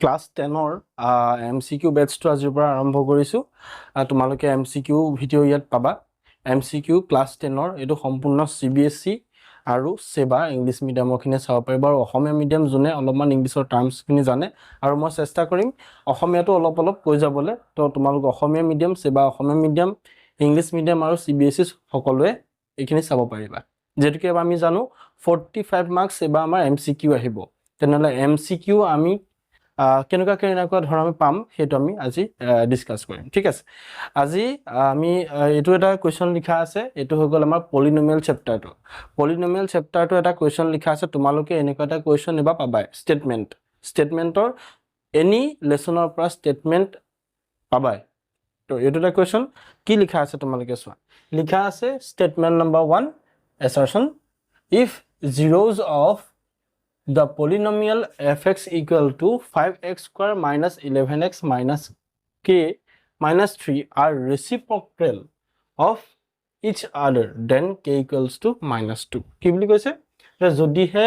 Class 10ৰ MCQ বেটছটো আজিৰ পৰা আৰম্ভ কৰিছোঁ। তোমালোকে MCQ ভিডিঅ' ইয়াত পাবা। MCQ ক্লাছ 10ৰ এইটো সম্পূৰ্ণ CBSE আৰু সেবা ইংলিছ মিডিয়ামৰখিনি চাব পাৰিবা আৰু অসমীয়া মিডিয়াম যোনে অলপমান ইংলিছৰ টাৰ্মছখিনি জানে আৰু মই চেষ্টা কৰিম অসমীয়াটো অলপ কৈ যাবলৈ। তো তোমালোক অসমীয়া মিডিয়াম সেবা অসমীয়া মিডিয়াম ইংলিছ মিডিয়াম আৰু CBSE সকলোৱে এইখিনি চাব পাৰিবা। যেহেতুকে আমি জানো 45 মাৰ্কছ এবাৰ আমাৰ MCQ আহিব, তেনেহ'লে MCQ আমি কেনেকুৱা ধৰণৰ আমি পাম সেইটো আমি আজি ডিসকাস কৰিম। ঠিক আছে, আজি আমি এইটো এটা কুৱেশ্যন লিখা আছে, এইটো হৈ গ'ল আমাৰ পলিনমিয়েল চেপ্টাৰটো। পলিনমিয়েল চেপ্টাৰটো এটা কুৱেশ্যন লিখা আছে, তোমালোকে এনেকুৱা এটা কুৱেশ্যন এবাৰ পাবাই, ষ্টেটমেণ্টৰ এনি লেছনৰ পৰা ষ্টেটমেণ্ট পাবাই। তো এইটো এটা কুৱেশ্যন কি লিখা আছে তোমালোকে চোৱা, লিখা আছে statement number 1 assertion if zeros of the polynomial fx equal to 5x square minus 11x minus k minus 3 are reciprocal of each other then k equals to minus 2. কি বুলি কৈছে যে যদিহে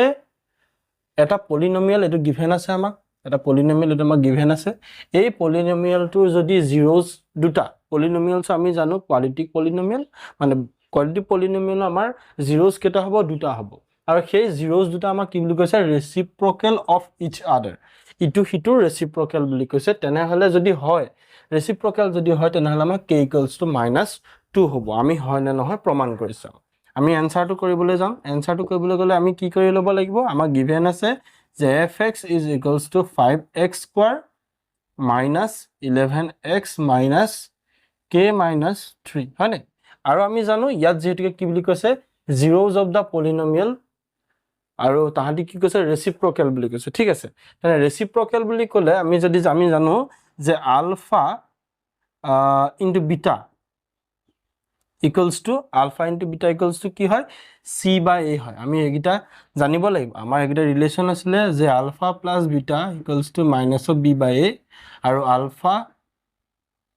এটা পলিনমিয়াল এটো গিভেন আছে, আমাক এটা পলিনমিয়াল এটো আমাক গিভেন আছে, এই পলিনমিয়ালটোৰ যদি জিৰোজ দুটা, পলিনমিয়ালছ আমি জানো কোৱালিটিক পলিনমিয়াল, মানে কোৱালিটিক পলিনমিয়াল আমাৰ জিৰোজ কেইটা হ'ব, দুটা হ'ব, আৰু সেই জিৰোজ দুটা আমাক কি বুলি কৈছে, ৰেচিপ্ৰকেল অফ ইচ আদাৰ, ইটো সিটোৰ ৰেচিপ্ৰকেল বুলি কৈছে। তেনেহ'লে যদি হয় ৰেচিপ্ৰকেল যদি হয় তেনেহ'লে আমাৰ k ইকুৱেলছ টু -2 হ'ব। আমি হয় নে নহয় প্ৰমাণ কৰি চাম। আমি এনসাৰটো কৰিবলৈ যাম। এনসাৰটো কৰিবলৈ গ'লে আমি কি কৰি ল'ব লাগিব, আমাক গিভেন আছে যে fx is equals to 5x square minus 11x minus k minus 3 হয় নে? আৰু আমি জানো ইয়াত যেহেতুকে কি বুলি কৈছে zeros of the polynomial আৰু তাহাঁতি কি কৈছে ৰেচিপ্ৰকেল বুলি কৈছে। ঠিক আছে, তেনে ৰেচিপ্ৰকেল বুলি ক'লে আমি জানো যে alpha into beta equals to alpha into beta equals to কি হয়, c/a হয়। আমি এইকেইটা জানিব লাগিব। আমাৰ এইকেইটা ৰিলেশ্যন আছিলে যে alpha plus beta equals to minus of b/a আৰু alpha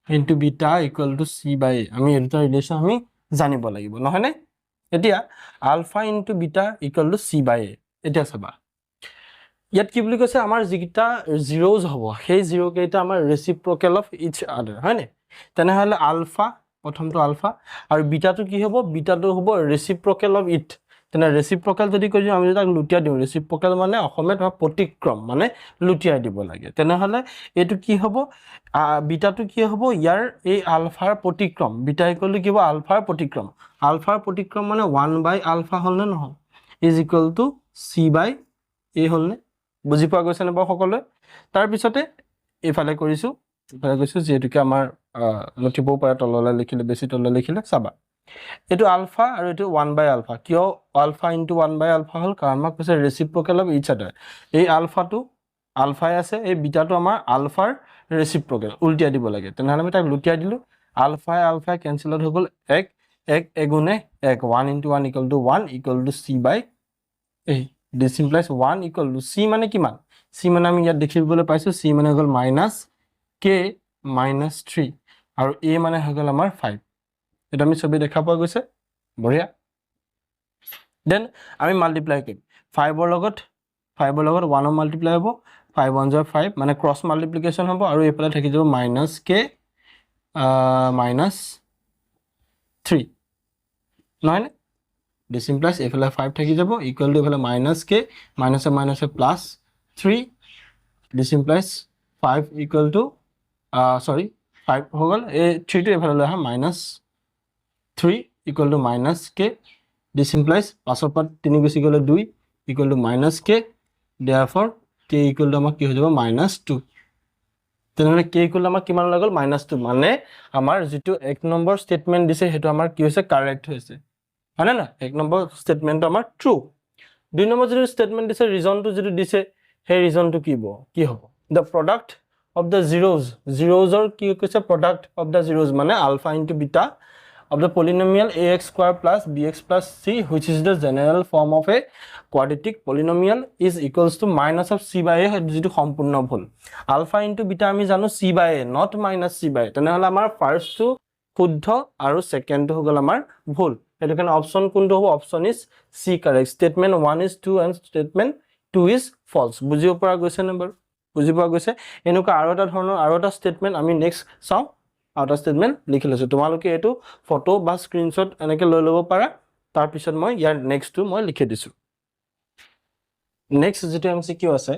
into beta equal to c/a। আমি এই দুটা ৰিলেশ্যন আমি জানিব লাগিব, নহয়নে? এতিয়া alpha into beta equal to c/a। এতিয়া চাবা ইয়াত কি বুলি কৈছে, আমাৰ যিকেইটা জিৰ'জ হ'ব সেই জিৰ' কেইটা আমাৰ ৰেচিপ্ৰকেল অফ ইচ আদাৰ, হয়নে? তেনেহ'লে আলফা, প্ৰথমটো আলফা, আৰু বিটাটো কি হ'ব, বিটাটো হ'ব ৰেচিপ্ৰকেল অফ ইট। তেনে ৰেচিপ্ৰকেল যদি কৈ দিওঁ, আমি তাক লুটিয়াই দিওঁ, ৰেচিপ্ৰকেল মানে অসমীয়াত প্ৰতিক্ৰম, মানে লুটিয়াই দিব লাগে। তেনেহ'লে এইটো কি হ'ব, বিটাটো কি হ'ব, ইয়াৰ এই আলফাৰ প্ৰতিক্ৰম, বিটা ইকুৱেল টু কি হ'ব, আলফাৰ প্ৰতিক্ৰম। আলফাৰ প্ৰতিক্ৰম মানে 1/α হ'ল নে নহয়, ইজ ইকুৱেল টু c/a হ'ল নে? বুজি পোৱা গৈছে নে বাৰু সকলোৱে? তাৰপিছতে এইফালে কৰিছোঁ যিহেতুকে আমাৰ লুটিবও পাৰে, তললৈ লিখিলে, বেছি তললৈ লিখিলে। চাবা এইটো আলফা আৰু এইটো 1/α, কিয় আলফা ইনটু 1/α হ'ল, কাৰণ আমাক কৈছে ৰেচিপ্ৰকেল অফ ইচ আদাৰ। এই আলফাটো আলফাই আছে, এই বিটাটো আমাৰ আলফাৰ ৰেচিপ্ৰকেল, উল্টিয়াই দিব লাগে। তেনেহ'লে আমি তাক লুটিয়াই দিলোঁ, আলফাই কেঞ্চেলত হৈ গ'ল, 1 এগুণে 1, 1 into 1 equal to 1 equal to c/a। This implies 1 equal to c মানে কিমান, c মানে আমি ইয়াত দেখিবলৈ পাইছোঁ, c মানে হৈ গ'ল -k -3 আৰু a মানে হৈ গ'ল আমাৰ 5। এটা আমি ছবি দেখা পোৱা গৈছে, বঢ়িয়া। দেন আমি মাল্টিপ্লাই কৰিম 5ৰ লগত 1ৰ মাল্টিপ্লাই হ'ব, 5 1 = 5 মানে ক্ৰছ মাল্টিপ্লিকেশ্যন হ'ব, আৰু এইফালে থাকি যাব -k -3, নহয়নে? দিছ ইমপ্লাইজ এইফালে 5 থাকি যাব, ইকুৱেল টু এইফালে -k মাইনাছে +3, দিছ ইমপ্লাইজ 5 ইকুৱেল টু 5 হৈ গ'ল, এই 3টো এইফালে লৈ আহা, -3 equal to -k, this implies 5ৰ পৰা 3 গুচি গ'লে 2 equal to -k, therefore k equal to আমাৰ কি হৈ যাব, -2। তেনেহ'লে k ইকুৱেল টু আমাৰ কিমান হৈ গ'ল, -2, মানে আমাৰ যিটো 1 নম্বৰ ষ্টেটমেণ্ট দিছে সেইটো আমাৰ কি হৈছে, কাৰেক্ট হৈছে, হয়নে নহয়? 1 নম্বৰ ষ্টেটমেণ্টটো আমাৰ ট্ৰু। 2 নম্বৰ যিটো ষ্টেটমেণ্ট দিছে, ৰিজনটো যিটো দিছে, সেই ৰিজনটো কি হ'ব, দ্য প্ৰডাক্ট অফ দ্য জিৰ'জৰ কি কৈছে, প্ৰডাক্ট অফ দ্য জিৰ'জ মানে alpha into beta of the polynomial ax square plus bx plus c which is the general form of a quadratic polynomial is equals to minus of c/a, যেটো সম্পূৰ্ণ ভুল। ULFA into beta আমি জানো c/a, not minus c/a। তেনেহ'লে আমাৰ ফাৰ্ষ্টটো শুদ্ধ আৰু সেকেন্ডটো হৈ গ'ল আমাৰ ভুল। সেইটো কাৰণে অপচন কোনটো হ'ব, option is c correct. Statement 1 is true and statement 2 is false। বুজিব পৰা গৈছে নে বাৰু? বুজি পোৱা গৈছে এনেকুৱা আৰু এটা ষ্টেটমেণ্ট আমি নেক্সট চাওঁ আৰু এটা ষ্টেটমেণ্ট লিখি লৈছোঁ তোমালোকে এইটো ফটো বা স্ক্ৰীনশ্বট এনেকৈ লৈ ল'ব পাৰা তাৰপিছত মই ইয়াৰ নেক্সটটো মই লিখি দিছোঁ নেক্সট যিটো MCQ আছে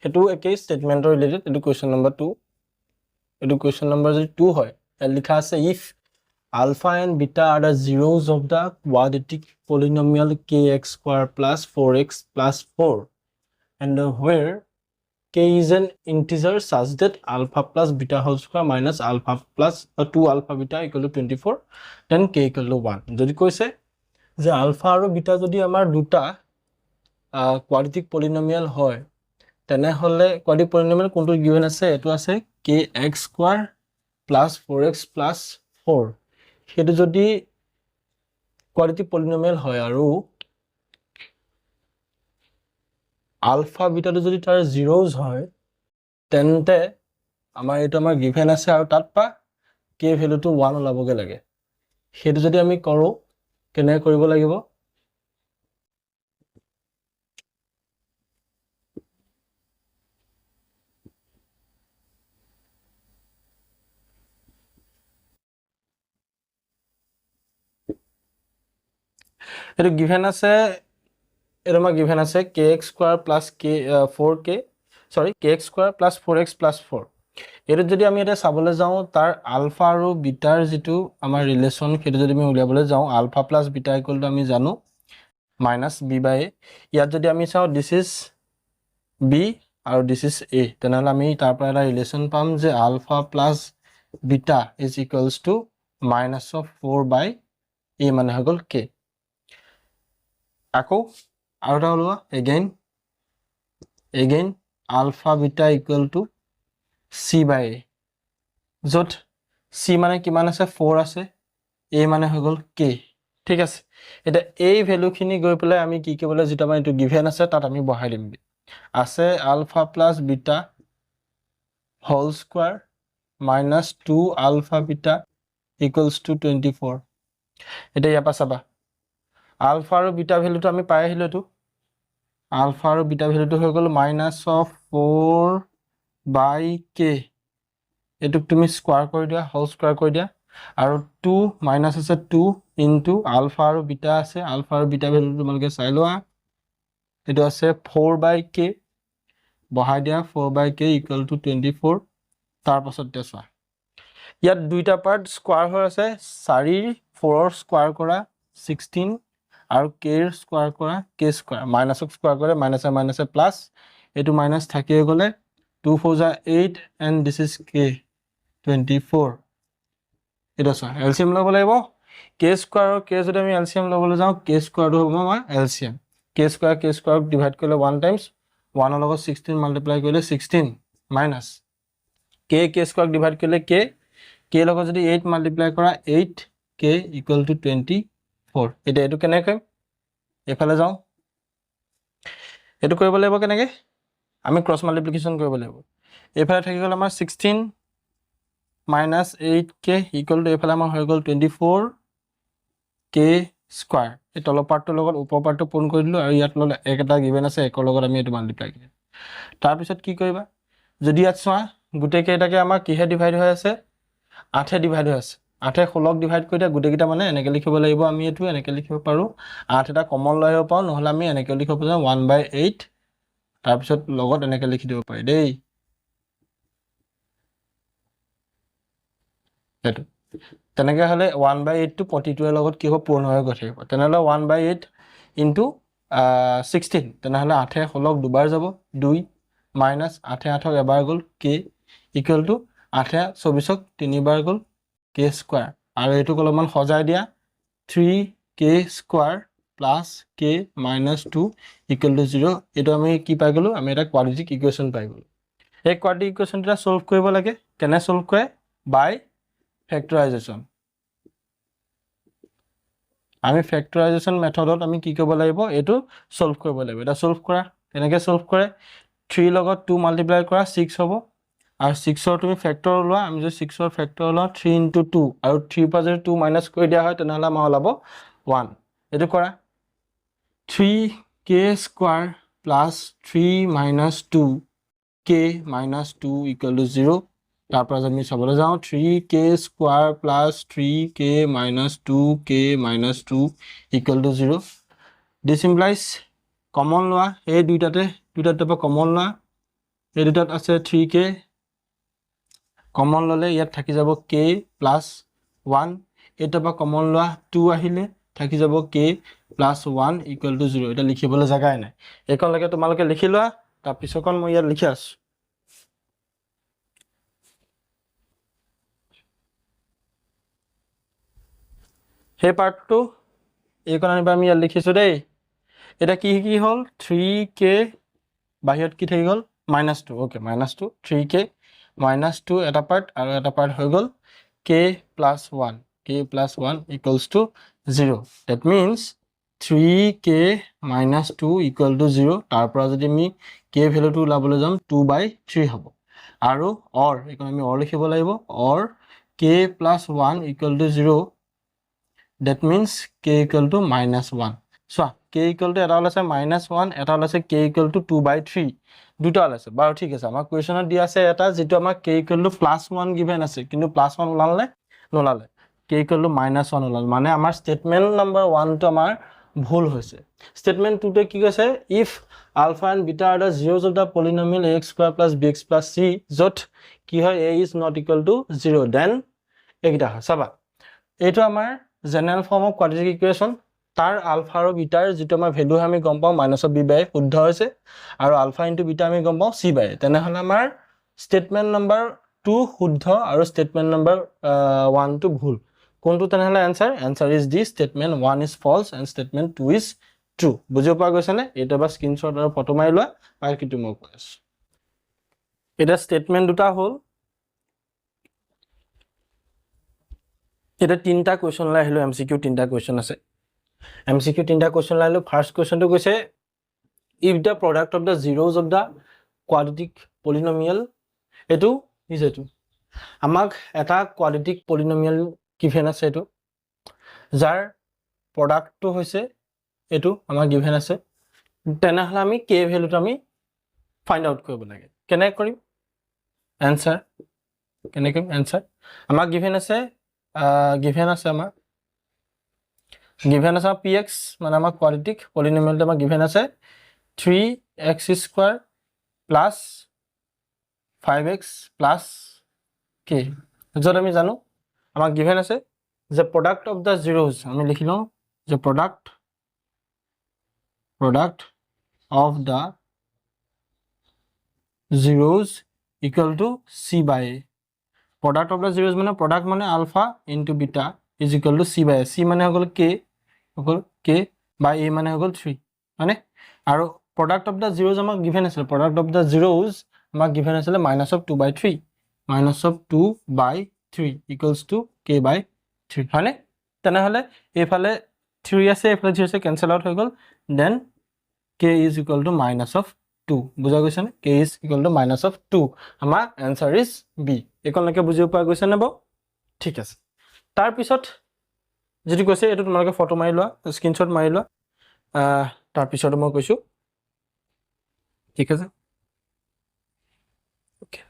সেইটো একেই ষ্টেটমেণ্টৰ ৰিলেটেড এইটো কুৱেশ্যন নম্বৰ 2 এইটো কুৱেশ্যন নম্বৰ যদি 2 হয় ইয়াত লিখা আছে if alpha and beta are the zeros of the quadratic polynomial kx square plus 4x plus 4 and where k is an integer such that alpha plus beta whole square minus alpha plus 2 alpha beta equal to 24 then k equal to 1 যদি কৈছে যে alpha আৰু beta যদি আমাৰ দুটা quadratic polynomial হয় তেনেহলে quadratic polynomial কোনটো given আছে এটো আছে kx square plus 4x plus 4 সেইটো যদি quadratic polynomial হয় আৰু alpha beta টো যদি তাৰ zeros হয় তেন্তে আমাৰ এটো আমাৰ given আছে আৰু তাত পা k ভ্যালু টো 1 ওলাবগে লাগে সেইটো যদি আমি কৰো কেনে কৰিব লাগিব এটো given আছে এটো আমাৰ given আছে kx square plus k 4k sorry kx square plus 4x plus 4 এটো যদি আমি এটা চাবলৈ যাও তাৰ আলফা আৰু বিটাৰ যেটো আমাৰ ৰিলেচন সেইটো যদি আমি উলিয়াবলৈ যাও alpha plus beta equal to আমি জানো minus b by a ইয়াত যদি আমি চাও this is b আৰু this is a তেনেহলে আমি তাৰ পৰা এটা ৰিলেচন পাম যে alpha plus beta is equals to minus of 4 by a মানে হৈ গল k আকৌ আৰু এটা হলো again alpha beta equal to c by a যত c মানে কিমান আছে 4 আছে a মানে হৈ গল k ঠিক আছে এটা এই ভ্যালু খিনি গৈ পেলাই আমি কি কেবলে যেটা মানে এটো গিভেন আছে তাত আমি বহাই দিম আছে alpha plus beta whole square minus 2 alpha beta equals to 24 এটা ইয়াপা চাবা alpha আৰু beta ভ্যালু তো আমি পাই আহিলো তো alpha আৰু beta ভ্যালু তো হৈ গল minus of 4 by k এটুক তুমি স্কয়ার কৰি দিয়া হোল স্কয়াৰ কৰি দিয়া আৰু 2 মাইনাস আছে 2 ইনটু আলফা আৰু বিটা আছে আলফা আৰু বিটা ভ্যালু তোমালকে চাই লোৱা এটো আছে 4 by k বহাই দিয়া 4 by k equal to 24 তাৰ পাছত দেছোৱা ইয়াত দুইটা পাৰ্ট স্কয়াৰ হৈ আছে 4 4 ৰ স্কয়াৰ কৰা 16 আৰু k ৰ স্কয়াৰ কৰা k square minus of square কৰে মাইনাস প্লাস এটো মাইনাস থাকিয়ে গলে 2 4 যা 8 and this is k 24 এটা সা এলসিএম লব লাগিব k স্কয়ার আৰু k যদি আমি এলসিএম লবলৈ যাও k স্কয়াৰ টো হ'ব আমাৰ এলসিএম k স্কয়াৰ ডিভাইড কৰিলে 1 টাইমস 1 ৰ লগত 16 মাল্টিপ্লাই কৰিলে 16 মাইনাস k স্কয়াৰ ডিভাইড কৰিলে k লগত যদি 8 মাল্টিপ্লাই কৰা 8 k ইকুয়াল টু 24 এটা এটো কেনে কৰিম এফালে যাও এটো কৰিব লাগিব কেনেকে আমি ক্ৰস মাল্টিপ্লিকেশন কৰিব লাগিব এফালে থাকি গল আমাৰ 16 minus 8k equal to এফালে আমাৰ হৈ গল 24 k স্কয়াৰ এই তলৰ পাৰ্টৰ লগত ওপৰ পাৰ্টটো পূৰণ কৰি দিলো আৰু ইয়াত ললে এক এটা গিভেন আছে একৰ লগত আমি এটো মাল্টিপ্লাই কৰিম তাৰ পিছত কি কৰিবা যদি ইয়াত চোৱা গুটে কেইটাকে আমাৰ কিহে ডিভাইড হৈ আছে 8 এ ডিভাইড হৈ আছে 8 এ 16 ডিভাইড কৰি দিয়া গুটে কেইটা মানে এনেকে লিখিব লাগিব আমি এটো এনেকে লিখিব পাৰো 8 এটা কমন লৈ আহিব পাও নহলে আমি এনেকে লিখিব পাৰো 1/8 তাৰ পিছত লগত এনেকে লিখি দিব পাৰি দেই এটো তেনেকে হলে 1/8 টো 42 এৰ লগত কি হ'ব পূৰ্ণ হৈ গৈ থাকিব তেনেহলে 1/8 ইনটু 16 তেনেহলে 8 এ 16 দুবাৰ যাব 2 মাইনাস 8 এ 8 এবাৰ গল k ইকুয়াল টু 8 এ 24 তিনিবাৰ গল k স্কয়াৰ আৰু এটো কলমান সজাই দিয়া 3k square plus k minus 2 equal to 0 এটো আমি কি পাই গলো আমি এটা কোয়াড্ৰেটিক ইকুয়েশন পাই গলো এই কোয়াড্ৰেটিক ইকুয়েশনটা সলভ কৰিব লাগে কেনে সলভ কৰে বাই ফ্যাক্টৰাইজেশন আমি ফ্যাক্টৰাইজেশন মেথডত আমি কি কৰিব লাগিব এটো সলভ কৰিব লাগিব এটা সলভ কৰা এনেকে সলভ কৰে 3 লগত 2 মাল্টিপ্লাই কৰা 6 হ'ব আৰু 6 ৰ তুমি ফ্যাক্টৰ লোৱা আমি যে 6 ৰ ফ্যাক্টৰ লোৱা 3 into 2 আৰু 3 পৰা যদি 2 মাইনাস কৰি দিয়া হয় তেনেহলে আমাৰ ওলাব 1 এটো কৰা 3k square plus 3 minus 2 k minus 2 equal to 0 তাৰ পৰা আমি চাবলৈ যাওঁ 3k square plus 3k minus 2k minus 2 equal to 0 this implies common লোৱা এই দুইটাতে পৰা common লোৱা এই দুটাত আছে 3k common ললে ইয়াত থাকি যাব k plus 1 এটা পৰা common লোৱা 2 আহিলে থাকি যাব k plus 1 equal to 0 এটা লিখিবলৈ জাগাই নাই এখন লাগে তোমালোকে লিখি লোৱা তাৰ পিছকন মই ইয়াত লিখি আছো হে পাৰ্টটো এইকন আনিবা আমি ইয়াত লিখিছো দেই এটা কি হল 3k বাহিৰত কি থাকি গল -2 ওকে -2 3k -2 এটা পাৰ্ট আৰু এটা পাৰ্ট হৈ গল k plus 1 equals to 0 that means 3k minus 2 equal to 0 তাৰ পৰা যদি আমি k ভ্যালুটো লাবলৈ যাম 2/3 হ'ব আৰু or এখন আমি or লিখিব লাগিব or k plus 1 equal to 0 that means k equal to -1 so k equal to এটা আছে -1 এটা আছে k equal to 2/3 দুটা আছে বাৰু ঠিক আছে আমাৰ কোৱেশ্চনত দিয়া আছে এটা যেটো আমাৰ k equal to +1 given আছে কিন্তু +1 ওলালে নোলালে k equal to -1 ওলালে মানে আমাৰ স্টেটমেন্ট নাম্বাৰ 1 টো আমাৰ ভুল হৈছে স্টেটমেন্ট 2 তে কি কৈছে if alpha and beta are the zeros of the polynomial ax square plus bx plus c যত কি হয় a is not equal to 0 then এইটা হয় চাবা এইটো আমাৰ general form of quadratic equation তাৰ আলফা আৰু বিটাৰ যেটো আমাৰ ভ্যালু আমি গম পাওঁ -b/a শুদ্ধ হৈছে আৰু আলফা * বিটা আমি গম পাওঁ c/a তেনেহলে আমাৰ স্টেটমেন্ট নাম্বাৰ 2 শুদ্ধ আৰু স্টেটমেন্ট নাম্বাৰ 1 টো ভুল কোনটো তেনেহলে answer is the statement 1 is false and statement 2 is true বুজিব পৰা গৈছে নে এটা বা স্ক্ৰিনশ্বট আৰু ফটো মাৰি লোৱা বাকিটো মই কৈ আছো এটা স্টেটমেন্ট দুটা হ'ল এটা তিনটা কোৱেশ্চন লাই হলো এমসিকিউ তিনটা কোৱেশ্চন আছে এমসিকিউ তিনটা কোৱেশ্চন লাইলো ফাৰ্স্ট কোৱেশ্চনটো কৈছে if the product of the zeros of the quadratic polynomial এটো is এটো আমাক এটা quadratic polynomial given আছে এটো যাৰ প্ৰডাক্টটো হৈছে এটো আমাক given আছে তেনেহলে আমি k ভ্যালুটো আমি ফাইন্ড আউট কৰিব লাগে কেনে কৰিম आंसर কেনে কৰিম आंसर আমাক given আছে আমাৰ given আছে px মানে আমাৰ quadratic polynomial আমাৰ given আছে 3x square plus 5x plus k যত আমি জানো আমাক given আছে the product of the zeros আমি লিখিলো the product of the zeros equal to c/a product of the zeros মানে product মানে alpha into beta is equal to c/a c মানে হল k by a মানে হল 3 মানে আৰু product of the zeros আমাক given আছে product of the zeros আমাক given আছে -2/3 -2/3 equals to k/3 মানে তেনেহলে এফালে 3 আছে এফালে 0 আছে ক্যান্সেল আউট হৈ গল then k is equal to -2 বুজা গৈছে নে k is equal to -2 আমাৰ आंसर is b একনলৈকে বুজিব পৰা গৈছে নে ব ঠিক আছে তাৰ পিছত যেটি কৈছে এটো তোমালোকে ফটো মাৰি লোৱা স্ক্ৰিনশ্বট মাৰি লোৱা তাৰ পিছত মই কৈছো ঠিক আছে ওকে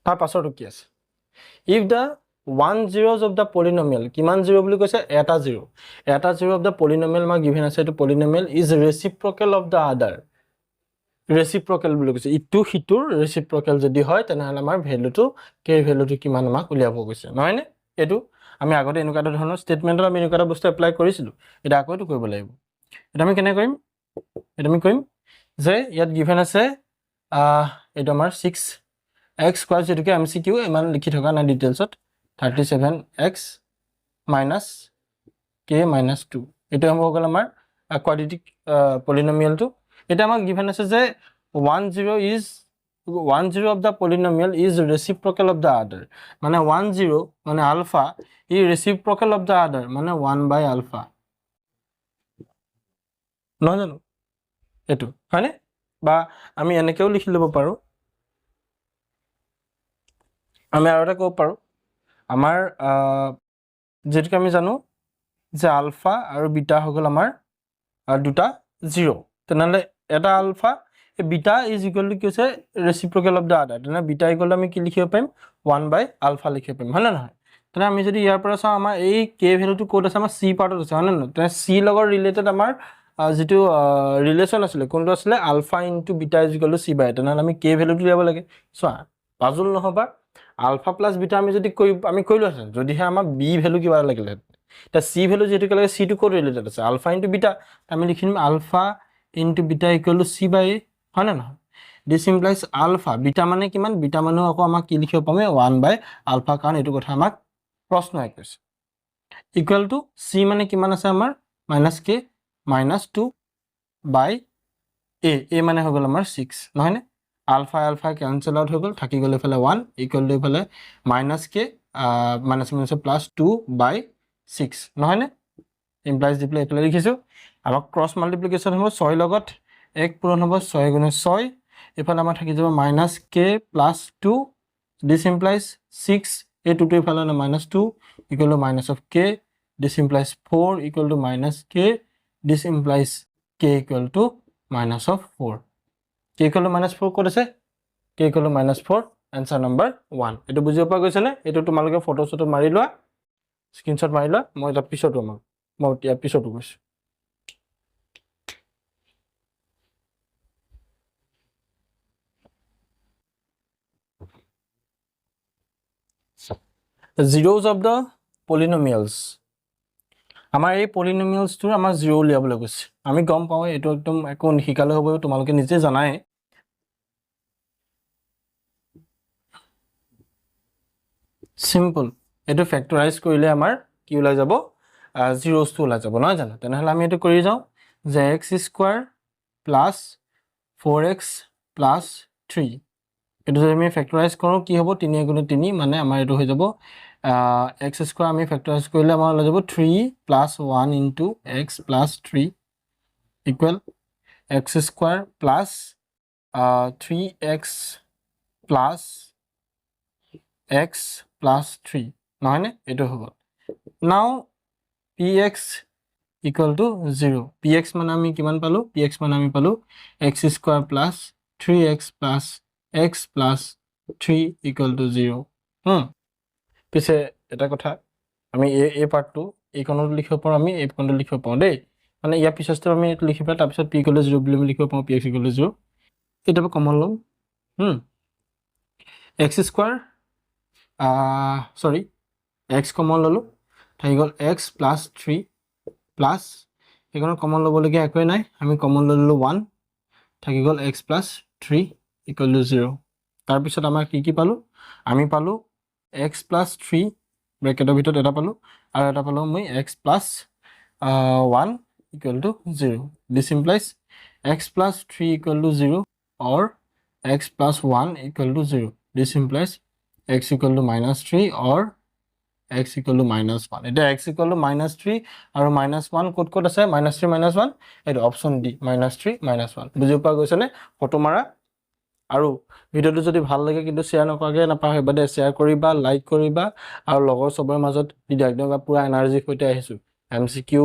তাৰ পাছৰটো কি আছে if the one zeros of the polynomial কিমান জিৰো বুলি কৈছে এটা জিৰো of the polynomial মা given আছে এটো polynomial is reciprocal of the other reciprocal বুলি কৈছে ইটো হিটোৰ reciprocal যদি হয় তেনেহলে আমাৰ ভ্যালুটো k ভ্যালুটো কিমান আমাক উলিয়াব গৈছে নহয় নে এটো আমি আগতে এনেকুৱা ধৰণৰ স্টেটমেন্টত আমি এনেকুৱা বস্তু এপ্লাই কৰিছিলো এটা আকৈটো কৰিব লাগিব এটা আমি কেনে কৰিম যে ইয়াত given আছে এটা আমাৰ 6x square যেটোকে এমসিকিউ ইমান লিখি থকা না ডিটেইলছত 37x minus k minus 2 এটা হ'ব গল আমাৰ quadratic polynomial টো এটা আমাক given আছে যে 10 of the polynomial is reciprocal of the other মানে 10 মানে alpha is reciprocal of the other মানে 1/alpha নহয় জানো এটো হয়নে বা আমি এনেকেও লিখি লব পাৰো আমি আৰু এটা ক'ব পাৰো আমাৰ যেটো আমি জানো যে আলফা আৰু বিটা হগল আমাৰ দুটা 0 তেনেহলে এটা আলফা এই বিটা ইজ ইকুৱেল টু কি হৈছে ৰেচিপ্ৰকেল অফ দ্য আদাৰ তেনে বিটা ইকুৱেল টু আমি কি লিখিব পাৰিম 1/α লিখিব পাৰিম হয় নে নহয় তেনে আমি যদি ইয়াৰ পৰা চাওঁ আমাৰ এই কে ভ্যালুটো ক'ত আছে আমাৰ সি পাৰ্টত আছে হয় নে নহয় তেনে সি লগত ৰিলেটেড আমাৰ যেটো ৰিলেচন আছিলে কোনটো আছিলে alpha into beta is equal to C by তেনে আমি কে ভ্যালুটো লিয়াব লাগে চোৱা পাজল নহবা আলফা প্লাস বিটা আমি যদি আমি কইলো আছে যদিহে আমাৰ বি ভ্যালু কিবা লাগিলে তা সি ভ্যালু যেটো কলে সি টু ক'ত ৰিলেটেড আছে আলফা ইনটু বিটা আমি লিখিম alpha into beta equal to C by হয় না নহয় দিস ইমপ্লাইজ আলফা বিটা মানে কিমান বিটা মানে আকৌ আমাক কি লিখিব পামে 1/α কাৰণ এটো কথা আমাক প্ৰশ্ন আহিছে ইকুৱেল টু সি মানে কিমান আছে আমাৰ -k -2/a মানে হৈ গল আমাৰ 6 নহয় নে আলফা আলফা ক্যান্সেল আউট হৈ গল থাকি গলে ফলে 1 ইকুৱেল টু ফলে -k -2/6 নহয় নে ইমপ্লাইজ দি প্লে এফালে লিখিছো আমাক ক্ৰস মাল্টিপ্লিকেশন হ'ব 6 লগত 1 পূৰণ হ'ব 6 গুণে 6 এফালে আমাৰ থাকি যাব -k + 2 this implies 6 a to এফালে না -2 equal to minus of k this implies 4 equal to -k this implies k equal to minus of 4 k equal to -4 ক'ত আছে k equal to -4 answer number 1 এটো বুজিব পৰা গৈছে নে এটো তোমালোকে ফটো ফটো মাৰি লোৱা স্ক্ৰিনশ্বট মাৰি লোৱা মই এটা পিছতো মই ইয়াৰ পিছতো কৈছো the zeros of the polynomials আমাৰ এই polynomials টো আমাৰ জিৰো উলিয়াবলৈ গৈছে আমি গম পাওঁ এটো একদম একো শিকালে হ'ব তোমালোকে নিজে জানাই সিম্পল এটো ফ্যাক্টৰাইজ কৰিলে আমাৰ কি ওলাই যাব জিৰোস টো ওলাই যাব নহয় জানো তেনেহলে আমি এটো কৰি যাও যে x² + 4x + 3 এটো যদি আমি ফ্যাক্টৰাইজ কৰো কি হ'ব 3 * 3 মানে আমাৰ এটো হৈ যাব x² আমি ফ্যাক্টৰাইজ কৰিলে আমাৰ ওলাই যাব 3 + 1 * x + 3 equal x² + 3x + x + 3 নহয় নে এটো হ'ব নাও px equal to 0 px মানে আমি কিমান পালো px মানে আমি পালো x² + 3x + x + 3 equal to 0 পিছে এটা কথা আমি এই পাৰ্টটো এই কোণত লিখিব পাৰো আমি এই কোণত লিখিব পাৰো দেই মানে ইয়াৰ পিছতে আমি এটো লিখিবা তাৰ পিছত p equal to 0 বুলি আমি লিখিব পাৰো px equal to 0 এটা কমন লম x² sorry x কমন ললো থাকি গল x + 3 প্লাস এখানে কমন লব লগিয়া একোই নাই আমি কমন ললো 1 থাকি গল x + 3 equal to 0 তাৰ পিছত আমাৰ কি কি পালো আমি পালো x + 3 ব্ৰেকেটৰ ভিতৰত এটা পালো আৰু এটা পালো মই x + 1 equal to 0 this implies x + 3 equal to 0 or x + 1 equal to 0 this implies x equal to -3 or x equal to -1 এটা x equal to -3 আৰু -1 ক'ত আছে -3 -1 এটা অপচন ডি -3 -1 বুজি পোৱা গৈছে নে ফটো মাৰা আৰু ভিডিওটো যদি ভাল লাগে কিন্তু শেয়াৰ নকৰাকে নাপাহৰিবা দে শেয়াৰ কৰিবা লাইক কৰিবা আৰু লগৰ সবৰ মাজত ভিডিও একদম পুৰা এনাৰ্জি হৈতে আহিছো এমসিকিউ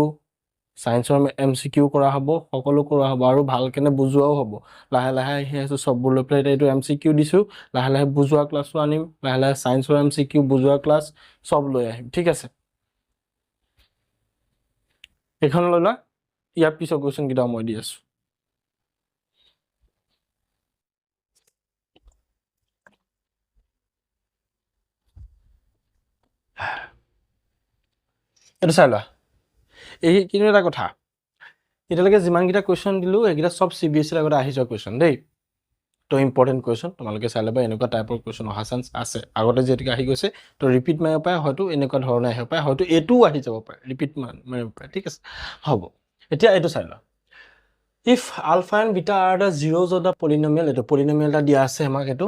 সায়েন্সৰ এমসিকিউ কৰা হ'ব সকলো কৰা হ'ব আৰু ভালকেনে বুজুৱাও হ'ব লাহে লাহে আহি আছে সববোৰ লৈ প্লে এইটো এমসিকিউ দিছো লাহে লাহে বুজুৱা ক্লাসও আনিম লাহে লাহে সায়েন্সৰ এমসিকিউ বুজুৱা ক্লাস সব লৈ আহিম ঠিক আছে এখন ললা ইয়াৰ পিছৰ কোৱেশ্চন কিটা মই দি আছো এটা চাইলা এই কিনো এটা কথা এটালৈকে যিমান কিটা কোৱেশ্চন দিলো একিটা সব সিবিএসই ৰ আগত আহি যোৱা কোৱেশ্চন দেই তো ইম্পৰ্টেন্ট কোৱেশ্চন তোমালোকে চাই লবা এনেকুৱা টাইপৰ কোৱেশ্চন অহা চান্স আছে আগতে যেতিকা আহি গৈছে তো ৰিপিট মাৰিব পায় হয়তো এনেকুৱা ধৰণে আহিব পায় হয়তো এটো আহি যাব পাৰে ৰিপিট মাৰিব পায় ঠিক আছে হ'ব এতিয়া এটো চাই ল if alpha and beta are the zeros of the polynomial এটো polynomial টা দিয়া আছে আমাক এটো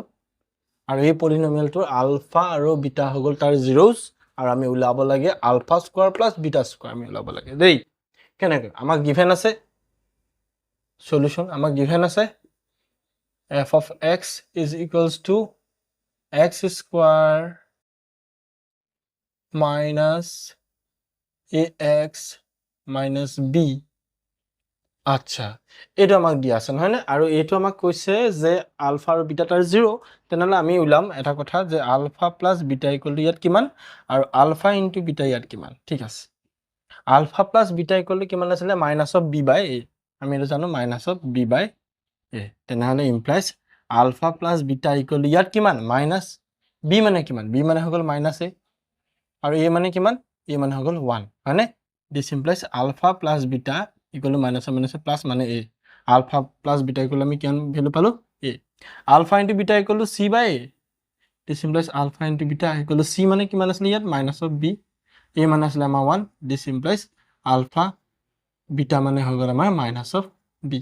আৰু এই polynomial টোৰ alpha আৰু beta হৈ গল তাৰ zeros আৰু আমি উলাব লাগে alpha square plus beta square আমি উলাব লাগে দেই কেনেকৈ আমাক given আছে solution আমাক given আছে f of x is equals to x square minus ax minus b আচ্ছা এইটো আমাক দিয়া আছে নহয় নে আৰু এইটো আমাক কৈছে যে আলফা আৰু বিটা তাৰ 0 তেনেহলে আমি উলাম এটা কথা যে alpha plus beta equal to ইয়াত কিমান আৰু আলফা ইনটু বিটা ইয়াত কিমান ঠিক আছে alpha plus beta equal to কিমান আছিল minus of B by A আমি এটা জানো minus of B by A তেনেহলে implies alpha plus beta equal to ইয়াত কিমান মাইনাস বি মানে কিমান বি মানে হৈ গল মাইনাস এ আৰু এ মানে কিমান এ মানে হৈ গল 1 হয়নে this implies alpha plus beta equal to minus minus plus মানে এ আলফা প্লাস বিটা ইকুয়াল আমি কিমান ভ্যালু পালো এ alpha into beta equal to C by a this implies alpha into beta equal to c মানে কিমান আছিল ইয়াত মাইনাস অফ বি এ মানে আছিল আমাৰ 1 দিস ইমপ্লাইজ আলফা বিটা মানে হৈ গল আমাৰ মাইনাস অফ বি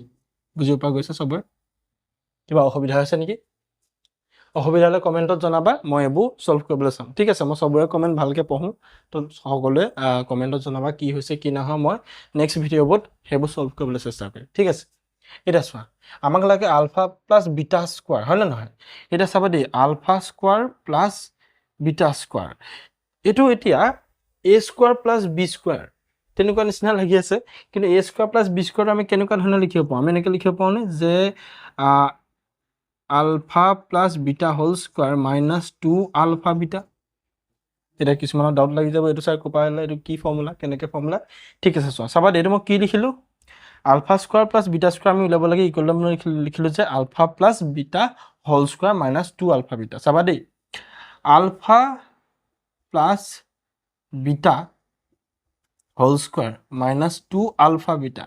বুজিব পৰা গৈছে সবৰে কিবা অসুবিধা হৈছে নেকি অসুবিধা হলে কমেন্টত জনাবা মই এবু সলভ কৰিবলৈ চাম ঠিক আছে মই সবৰে কমেন্ট ভালকে পঢ়ো তো সকলোৱে কমেন্টত জনাবা কি হৈছে কি নহয় মই নেক্সট ভিডিঅ'ত হেবু সলভ কৰিবলৈ চেষ্টা কৰিম ঠিক আছে এটা চোৱা আমাক লাগে আলফা প্লাস বিটা স্কয়াৰ হয় না নহয় এটা চাবা দেই alpha square plus beta square এটো এতিয়া a square plus b square তেনেকুৱা নিচিনা লাগি আছে কিন্তু a square plus b square আমি কেনেকুৱা ধৰণে লিখিব পাওঁ আমি এনেকৈ লিখিব পাওঁ নে যে alpha plus beta whole square minus 2 alpha beta এটা কিছুমানৰ ডাউট লাগি যাব এটো স্যাৰ কোপাইলা এটো কি ফৰ্মুলা কেনেকৈ ফৰ্মুলা ঠিক আছে চোৱা চাবা দেই মই কি লিখিলো alpha square plus beta square আমি উলাব লাগে ইকুৱেল টু লিখিলো যে alpha plus beta whole square minus 2 alpha beta চাবা দেই alpha plus beta whole square minus 2 alpha beta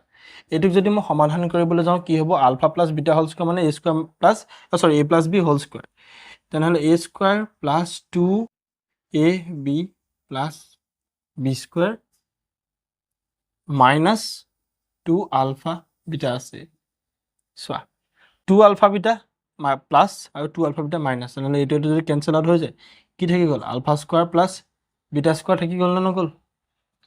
এটুক যদি মই সমাধান কৰিবলৈ যাওঁ কি হ'ব alpha plus beta whole square মানে a square plus sorry a plus b whole square তেনেহলে a square plus 2ab plus b square minus 2 alpha beta আছে সোয়া 2 আলফা বিটা প্লাস আৰু 2 আলফা বিটা মাইনাস তেনেহলে এটো যদি ক্যান্সেল আউট হৈ যায় কি থাকি গল alpha square plus beta square থাকি গল না নগল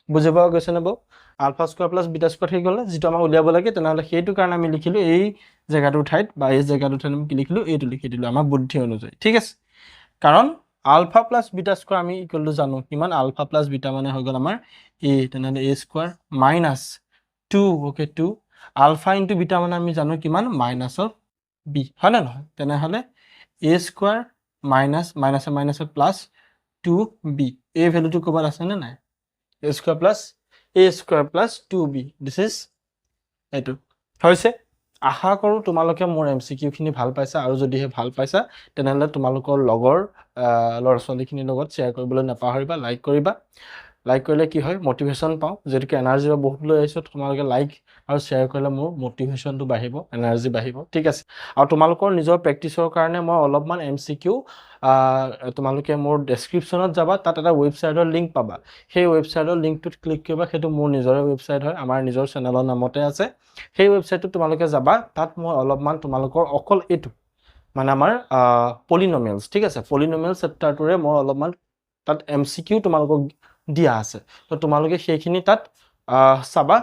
বুজি পাও গৈছে না বৌ alpha square plus beta square থাকি গল যেটো আমাক উলিয়াব লাগে তেনেহলে সেইটো কাৰণে আমি লিখিলো এই জায়গাটোৰ ঠাইত বা এই জায়গাটোৰ ঠাইত আমি কি লিখিলো এইটো লিখি দিলো আমাৰ বুদ্ধি অনুযায়ী ঠিক আছে কাৰণ আলফা প্লাস বিটা স্কয়াৰ আমি ইকুৱেল টু জানো কিমান আলফা প্লাস বিটা মানে হৈ গল আমাৰ a তেনেহলে a square minus 2 okay 2 alpha into beta মানে আমি জানো কিমান মাইনাস অফ b হয় না নহয় তেনেহলে a square minus minus minus plus 2b এই ভ্যালুটো কবার আছে না নাই a square plus 2b this is এটো হৈছে আশা কৰো তোমালোকে মোৰ এমসিকিউ খিনি ভাল পাইছা আৰু যদিহে ভাল পাইছা তেনেহলে তোমালোকৰ লগৰ লৰছলিখিনি লগত শেয়াৰ কৰিবলৈ নাপাহৰিবা লাইক কৰিবা লাইক কৰিলে কি হয় মোটিভেশন পাও যেটো এনাৰ্জি বহুত লৈ আইছো তোমালোকে লাইক আৰু শেয়াৰ কৰিলে মোৰ মোটিভেশনটো বাঢ়িব এনাৰ্জি বাঢ়িব ঠিক আছে আৰু তোমালোকৰ নিজৰ প্ৰেক্টিছৰ কাৰণে মই অলপমান এমসিকিউ তোমালোকে মোৰ ডেসক্ৰিপচনত যাবা তাত এটা ওয়েবসাইটৰ লিংক পাবা সেই ওয়েবসাইটৰ লিংকটোত ক্লিক কৰিবা হেতু মোৰ নিজৰ ওয়েবসাইট হয় আমাৰ নিজৰ চেনেলৰ নামতে আছে সেই ওয়েবসাইটটো তোমালোকে যাবা তাত মই অলপমান তোমালোকৰ অকল এটো মানে আমাৰ পলিনোমিয়ালস ঠিক আছে পলিনোমিয়াল চেপ্টাৰটোৰে মই অলপমান তাত এমসিকিউ তোমালোকক দিয়া আছে তো তোমালোকে সেইখিনি তাত চাবা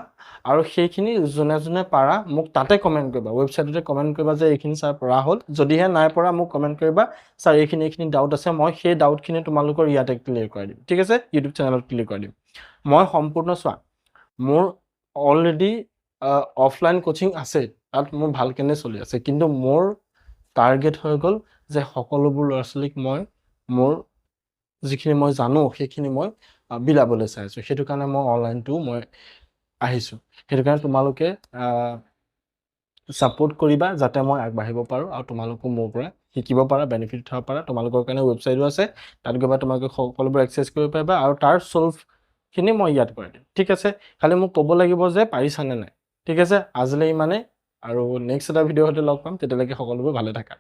আৰু সেইখিনি জনে জনে পাৰা মোক তাতে কমেন্ট কৰিবা ওয়েবসাইটতে কমেন্ট কৰিবা যে এইখিনি স্যাৰ পঢ়া হ'ল যদিহে নাই পঢ়া মোক কমেন্ট কৰিবা স্যাৰ এইখিনি ডাউট আছে মই সেই ডাউটখিনি তোমালোকৰ ইয়াতে ক্লিয়াৰ কৰি দিম ঠিক আছে ইউটিউব চেনেলত ক্লিয়াৰ কৰি দিম মই সম্পূৰ্ণ চোৱা মোৰ অলৰেডি অফলাইন কোচিং আছে তাত মোৰ ভালকেনে চলি আছে কিন্তু মোৰ টাৰ্গেট হৈ গল যে সকলোবোৰ ল'ৰা-ছোৱালীক মই মোৰ যিখিনি মই জানো সেইখিনি মই বিলাবলৈ চাইছো হেতু কাৰণে মই অনলাইনটো মই আহিছো হেতু কাৰণে তোমালোকে সাপোৰ্ট কৰিবা যাতে মই আগবাঢ়িব পাৰো আৰু তোমালোকো মোৰ পৰা শিকিব পাৰা বেনিফিট উঠাব পাৰা তোমালোকৰ কাৰণে ওয়েবসাইটো আছে তাত গবা তোমালোকে সকলোবোৰ এক্সেস কৰিব পাৰিবা আৰু তাৰ সলভ খিনি মই ইয়াত কৰি দিম ঠিক আছে খালি মোক ক'ব লাগিব যে পাৰিছানে নাই ঠিক আছে আজিলৈ মানে আৰু নেক্সট এটা ভিডিও হতে লগ পাম তেতিয়ালৈকে সকলোবোৰ ভালে থাকা